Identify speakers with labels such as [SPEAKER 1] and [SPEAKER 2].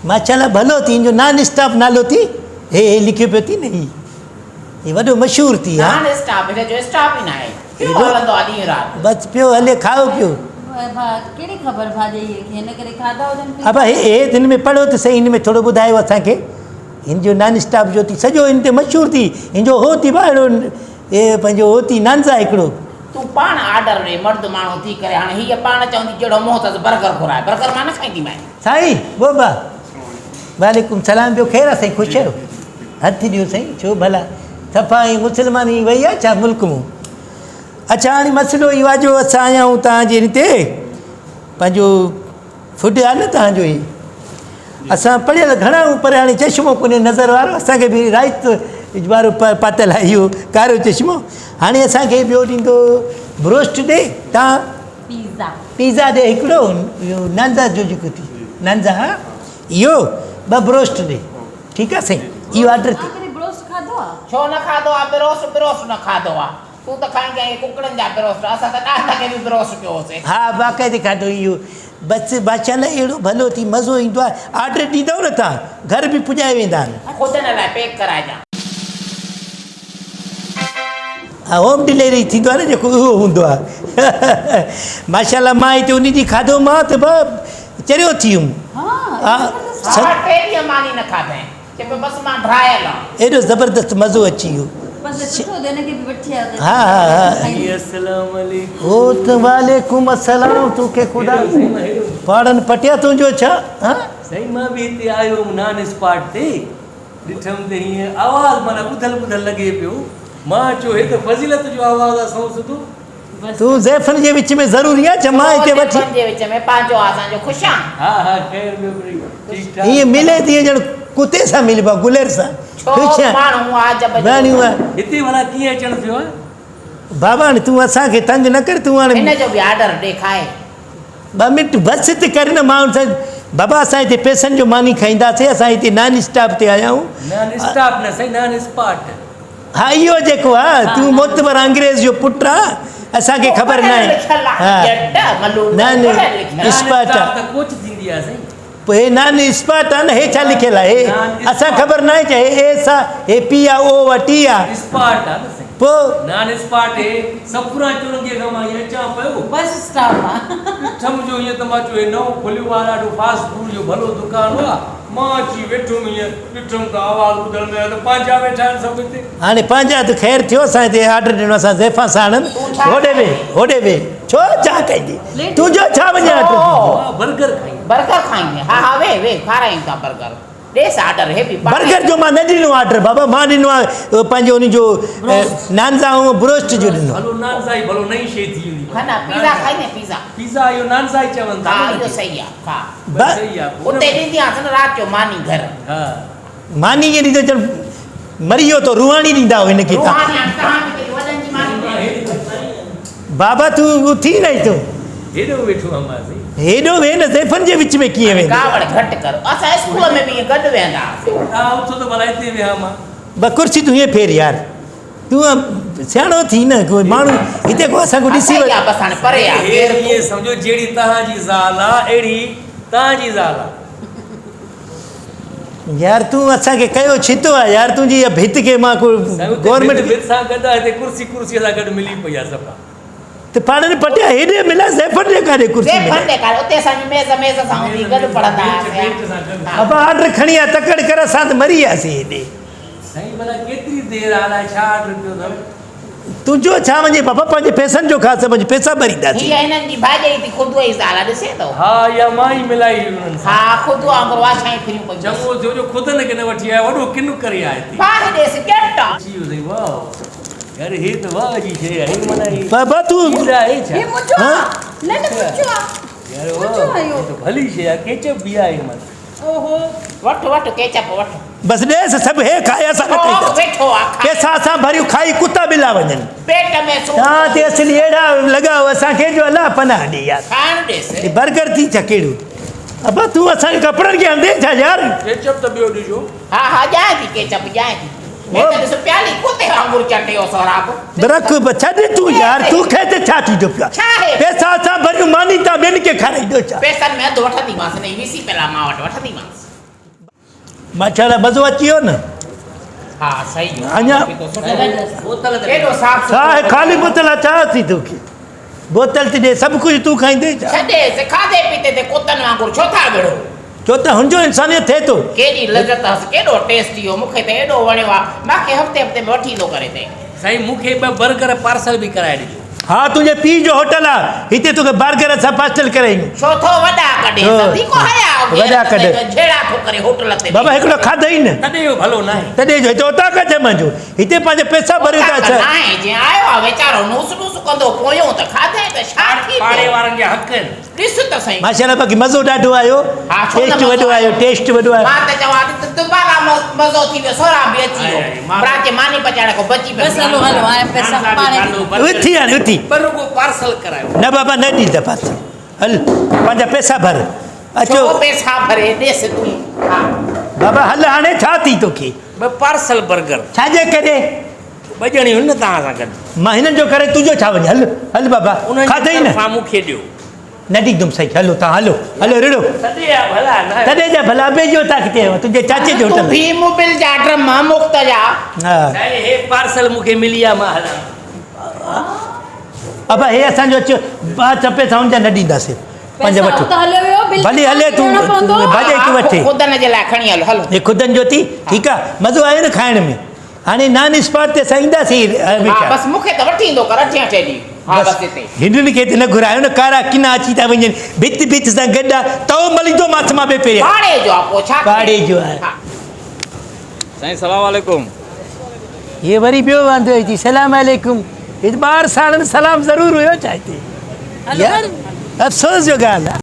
[SPEAKER 1] माशाल्लाह भलो थी जो नॉन स्टॉप नालो थी हे लिखियो पियो थी न ही वॾो मशहूरु थी हा
[SPEAKER 2] नॉन स्टॉप जो स्टॉप ई न आहे पियो हलंदो आहे ॾींहुं राति
[SPEAKER 1] बसि पियो हले खाओ पियो
[SPEAKER 3] कहिड़ी ख़बर भाॼी हिन करे खाधा हुजनि
[SPEAKER 1] अब हे हिन में पढ़ो त सही हिन में थोरो ॿुधायो असांखे हिन जो नॉन स्टॉप जो थी सॼो हिन ते मशहूरु थी हिन जो हो थी अहिड़ो हे पंहिंजो हो थी नानसा हिकिड़ो
[SPEAKER 2] तूं पाण ऑर्डर ॾे मर्द माण्हू थी करे हाणे हीअ पाण चवंदी जहिड़ो मोह अथसि बर्गर घुराए बर्गर मां न खाईंदी मां
[SPEAKER 1] साईं बोबा वालेकुम सलाम ॿियो ख़ैरु आहे साईं ख़ुशि आहियो हथु ॾियो साईं छो भला सफ़ा ऐं मुस्लमानी वई आहे छा मुल्क मूं अच्छा हाणे मसइलो इहो आहे जो असां आया आहियूं तव्हांजे हिते पंहिंजो फूड आहे न तव्हांजो ही असां पढ़ियल घणा आहियूं पर हाणे चश्मो कोन्हे नज़र वारो असांखे बि राइट वारो पातल आहे इहो कारो चश्मो हाणे असांखे ॿियो ॾींदो ब्रोस्ट ॾे तव्हां पिज़्ज़ा ॾे हिकिड़ो इहो नांजा जो जेको थी नांजा हा इहो ॿ ब्रोस्ट ॾे ठीकु आहे साईं इहो ऑडर थी
[SPEAKER 2] छो न खाधो आहे बिरोस न खाधो आहे तूं त खाईंदी आहीं कुकड़नि जा बिरोस असां त ॾाढा खे बि बिरोस पियो होसीं
[SPEAKER 1] हा बाक़ाइदे खाधो इहो बसि माशाल्लाह अहिड़ो भलो थी मज़ो ईंदो आहे ऑडर ॾींदव न तव्हां घर बि पुॼाए वेंदा आहिनि
[SPEAKER 2] ख़ुदि लाइ पैक कराइजां
[SPEAKER 1] हा होम डिलीवरी थींदो आहे न जेको उहो हूंदो आहे माशाल्लाह मां हिते उन ॾींहुं खाधो मां त चरियो थी वियुमि हा
[SPEAKER 2] 3 ॾींहं मानी न खाधई चए पियो बसि मां ड्रायल आहियां
[SPEAKER 1] एॾो ज़बरदस्त मज़ो अची वियो हा हा हा ओ त वालेकुम अस्सलाम तोखे ख़ुदा पाड़नि पटिया तुंहिंजो छा हा
[SPEAKER 4] साईं मां बि हिते आयो हुउमि नॉन स्पॉट ते ॾिठमि त हीअं आवाज़ु माना ॿुधल लॻे पियो मां चयो हे त फज़ीलत जो आवाज़ु आहे सौ सिधो
[SPEAKER 1] तूं ज़ैफ़नि जे विच में ज़रूरी आहे छा मां हिते वठी
[SPEAKER 2] जे विच में पंहिंजो असांजो ख़ुशि आहे
[SPEAKER 4] हा ख़ैर ॿियो ठीकु ठाक
[SPEAKER 1] हीअं मिले थी ॼण कुते सां मिलिबो आहे गुलेर सां
[SPEAKER 4] हिते भला कीअं अचणु थियो आहे
[SPEAKER 1] बाबा हाणे तूं असांखे तंग न कर तूं हाणे
[SPEAKER 2] हिनजो बि ऑडर ॾे खाए
[SPEAKER 1] 2 मिंट बसि त कर न माण्हुनि सां बाबा असां हिते पैसनि जो मानी खाईंदासीं असां हिते नॉन स्टॉप ते आया आहियूं
[SPEAKER 4] नॉन स्टॉप न साईं नॉन स्पॉट
[SPEAKER 1] हा इहो जेको आहे तूं मोतबर अंग्रेज़ जो पुटु आहे असांखे ख़बर न आहे नॉन स्पॉट आहे
[SPEAKER 4] कोच थींदी आहे साईं
[SPEAKER 1] पोइ हे नॉन स्पॉट आहे न हे छा लिखियलु आहे हे असां ख़बर न आहे छा हे सा हे पी आहे ओ टी आहे
[SPEAKER 4] स्पॉट आहे न साईं
[SPEAKER 1] पोइ
[SPEAKER 4] नॉन स्पॉट हे सफरा चुरंगीअ खां मां इहो अचां पियो
[SPEAKER 3] बस स्टॉप आहे
[SPEAKER 4] सम्झो ईअं त मां चयो हे नओं खुलियो आहे ॾाढो फास्ट फूड जो भलो दुकानु आहे मां अची वेठुमि ईअं ॾिठुमि त आवाज़ु ॿुधण में त पंहिंजा वेठा आहिनि सभु हिते
[SPEAKER 1] हाणे पंहिंजा त ख़ैरु थियो असां हिते ऑडर ॾिनो असां ज़ैफ़ा सां आणनि होॾे वे छो छा कईंदी तुंहिंजो छा वञे
[SPEAKER 4] बर्गर
[SPEAKER 2] खाईंदी हा वे खारायूं था बर्गर ॾेसि ऑडर हे बि
[SPEAKER 1] बर्गर जो मां न ॾिनो ऑडर बाबा मां ॾिनो आहे पंहिंजो उन जो नानसा ऐं ब्रोस्ट जो ॾिनो
[SPEAKER 4] भलो नानसा ई भलो नई शइ थी वेंदी
[SPEAKER 2] हा न पिज़्ज़ा खाईंदे पिज़्ज़ा
[SPEAKER 4] इहो नानसा ई चवनि था
[SPEAKER 2] हा इहो सही आहे हा
[SPEAKER 4] सही आहे
[SPEAKER 2] उते ॾींदी आहियां न राति जो मानी घर
[SPEAKER 4] हा
[SPEAKER 1] मानी खे ॾींदो ॼण मरी वियो त रुहाणी ॾींदा हुओ हिनखे बाबा तूं उथी न थो
[SPEAKER 4] हेॾो वेठो आहे
[SPEAKER 1] हेॾो वे न ज़ैफ़नि जे विच में कीअं वेंदो
[SPEAKER 2] कावड़ घटि कर असां स्कूल में बि गॾु वेंदा
[SPEAKER 4] हा उथो त भला हिते विया मां
[SPEAKER 1] ब कुर्सी तूं हीअं फेर यार तूं सियाणो थी न कोई माण्हू हिते को असांखे ॾिसी
[SPEAKER 2] वञे बसि हाणे परे आहे
[SPEAKER 4] ईअं सम्झो जहिड़ी तव्हांजी ज़ाल आहे अहिड़ी तव्हांजी ज़ाल आहे
[SPEAKER 1] यार तूं असांखे कयो छितो आहे यार तुंहिंजी इहा भित खे मां को गवर्नमेंट
[SPEAKER 4] भित सां गॾु आहे हिते कुर्सी सां गॾु मिली पई आहे सफ़ा
[SPEAKER 1] त पाण पटिया हेॾे मिला ज़ैफ़नि जे काॾे कुर्सी
[SPEAKER 2] उते असांजी मेज़ सां हूंदी गॾु पढ़ंदा हुआसीं
[SPEAKER 1] बाबा ऑडर खणी आ तकड़ कर असां त मरी वियासीं हेॾे
[SPEAKER 4] साईं भला केतिरी देरि हाल छा ऑडर कयो अथव
[SPEAKER 1] तुंहिंजो छा वञे बाबा पंहिंजे पैसनि जो ख़ासि पंहिंजे पैसा भरींदासीं
[SPEAKER 2] हीअ हिननि जी भाॼी थी ख़ुदि ई ज़ाल ॾिसे थो
[SPEAKER 4] हा इहा मां ई मिलाई हुननि
[SPEAKER 2] हा ख़ुदि वांगुरु वाछाई फिरियूं पई
[SPEAKER 4] चङो जो ख़ुदि न के न वठी आयो वॾो किन करे आयो
[SPEAKER 2] पाण ॾेसि केटा
[SPEAKER 4] वाह यार हे त वाह जी शइ आहे माना
[SPEAKER 1] बाबा तूं
[SPEAKER 4] आहे छा
[SPEAKER 3] हे मुंहिंजो आहे न मुंहिंजो आहे
[SPEAKER 4] यार वाह त भली शइ आहे केचप बि आहे माना
[SPEAKER 3] ओहो
[SPEAKER 2] वठो केचप वठो
[SPEAKER 1] बसि ॾेसि सभु हे खाए असां
[SPEAKER 2] वेठो आहे
[SPEAKER 1] पैसा असां भरियूं खाई कुता बिला वञनि
[SPEAKER 2] पेट में
[SPEAKER 1] तव्हां ते असली अहिड़ा लॻाओ असांखे जो अलाह पनाह ॾे यार
[SPEAKER 2] खाइण ॾेसि
[SPEAKER 1] बर्गर थी छा कहिड़ो अबा तूं असांखे कपिड़नि खे हंधे छा यार
[SPEAKER 4] केचप त ॿियो ॾिजो
[SPEAKER 2] हा ॼाए थी केचप ॼाए थी प्याली कुते वांगुरु चटियो सौराब
[SPEAKER 1] रख छॾ तूं यार तूं खे त छा थींदो पिया पैसा असां भरियूं मानी था ॿियनि खे खाराईंदो छा
[SPEAKER 2] पैसनि में अधु वठंदीमांसि न 20 पहिला मां वटि वठंदीमांसि
[SPEAKER 1] माशाल्लाह मज़ो अची वियो न
[SPEAKER 2] हा सही
[SPEAKER 1] अञा
[SPEAKER 4] बोतल ते
[SPEAKER 2] केॾो साफ़
[SPEAKER 1] छा आहे खाली बोतल छा थी तोखे बोतल थी ॾे सभु कुझु तूं खाईंदे छा
[SPEAKER 2] छॾे खाधे पीते ते कुतनि वांगुरु छो था विड़ो
[SPEAKER 1] छो त हुनजो इंसानियत थिए थो
[SPEAKER 2] केॾी लज़त हस केॾो टेस्टी हो मूंखे त एॾो वणियो आहे मूंखे हफ़्ते हफ़्ते में वठी ईंदो करे ते
[SPEAKER 4] साईं मूंखे ॿ बर्गर पार्सल बि कराए ॾिजो
[SPEAKER 1] हा तुंहिंजे पीउ जो होटल आहे हिते तोखे बर्गर असां पार्सल करायूं
[SPEAKER 2] छो थो वॾा कढे
[SPEAKER 1] हो।
[SPEAKER 2] सदी को हया
[SPEAKER 1] वॾा कढे।
[SPEAKER 2] झेड़ा थो करे होटल ते
[SPEAKER 1] बाबा हिकिड़ो खाधई न
[SPEAKER 4] तॾहिं इहो भलो न आहे
[SPEAKER 1] तॾहिं जो हिते उतां खां चए मुंहिंजो हिते पंहिंजा पैसा भरियो था छा
[SPEAKER 2] नाहे जीअं आयो आहे वीचारो नूस नूस कंदो पोयूं त खाधे त छा थी
[SPEAKER 4] पाड़े
[SPEAKER 2] पियो?
[SPEAKER 4] वारनि जा हक़ आहिनि
[SPEAKER 2] ॾिस त सही
[SPEAKER 1] माशाल्लाह बाक़ी मज़ो ॾाढो आयो
[SPEAKER 2] हा, छो न
[SPEAKER 1] टेस्ट
[SPEAKER 2] मज़ो
[SPEAKER 1] वॾो आयो
[SPEAKER 2] आयो?
[SPEAKER 1] टेस्ट वॾो आयो
[SPEAKER 2] मां त चवां थी त दुबारा मज़ो थी वियो सोरा बि अची
[SPEAKER 4] आहे,
[SPEAKER 2] वियो
[SPEAKER 4] मां-
[SPEAKER 2] पर अचे मानी पचाइण खां बची पियो
[SPEAKER 3] बसि हलो हलो हाणे पैसा पाणे
[SPEAKER 1] उथी हाणे उथी
[SPEAKER 4] पर रुगो पार्सल करायो
[SPEAKER 1] न बाबा न ॾींदा पास हल पंहिंजा पैसा भर अचो
[SPEAKER 2] छो पैसा भरे ॾेस तूं हा
[SPEAKER 1] बाबा हल हाणे छा थी तोखे
[SPEAKER 4] ॿ पार्सल बर्गर
[SPEAKER 1] छाजे करे
[SPEAKER 4] ॿ ॼणियूं न तव्हां सां गॾु
[SPEAKER 1] मां हिननि जो करे तुंहिंजो छा वञे हल हल बाबा
[SPEAKER 4] उन्हनि
[SPEAKER 1] खाधई न
[SPEAKER 4] तरफ़ां मूंखे ॾियो
[SPEAKER 1] न ॾींदुमि सही हलो तव्हां हलो हलो रिड़ो
[SPEAKER 4] तॾहिं आहे भला न
[SPEAKER 1] तॾहिं जा भला ॿिए जो था किथे तुंहिंजे चाचे जो
[SPEAKER 2] तूं
[SPEAKER 1] होटल
[SPEAKER 2] भी मोबिल जा ड्रम मुफ़्त जा
[SPEAKER 1] हा
[SPEAKER 4] साईं हे पार्सल मूंखे मिली आहे मां हलां
[SPEAKER 1] बाबा हे असांजो अचो चपे सां हुनजा न ॾींदासीं पंहिंजा
[SPEAKER 3] पैसा
[SPEAKER 1] वठो
[SPEAKER 3] उतां हलियो वियो बिल
[SPEAKER 1] भली हले तूं
[SPEAKER 3] ॾियणो पवंदो।
[SPEAKER 1] भाॼे तूं वठे
[SPEAKER 2] खुदन जे लाइ खणी हलो हलो
[SPEAKER 1] हे ख़ुदनि जो थी ठीकु आहे मज़ो आयो न खाइण में हाणे नान स्पॉट ते असां ईंदासीं
[SPEAKER 2] हा
[SPEAKER 1] हमेशह
[SPEAKER 2] बसि मूंखे त वठी ईंदो कर 8 ॾींहं हा बसि हिते
[SPEAKER 1] हिननि खे त न घुरायो न कारा किना अची था वञनि भित भित सां गॾु आहे तओ मलींदो मथ मां बि पहिरियां
[SPEAKER 2] भाड़े जो आहे पोइ छा कजे?
[SPEAKER 1] भाड़े जो आहे।
[SPEAKER 2] हा।
[SPEAKER 5] साईं सलाम वालेकुम
[SPEAKER 1] ये वरी ॿियो वांदो अची सलाम अलैकुम हिते ॿार साणनि सलाम ज़रूरु हुयो छा हिते यार अफ़सोस जो ॻाल्हि आहे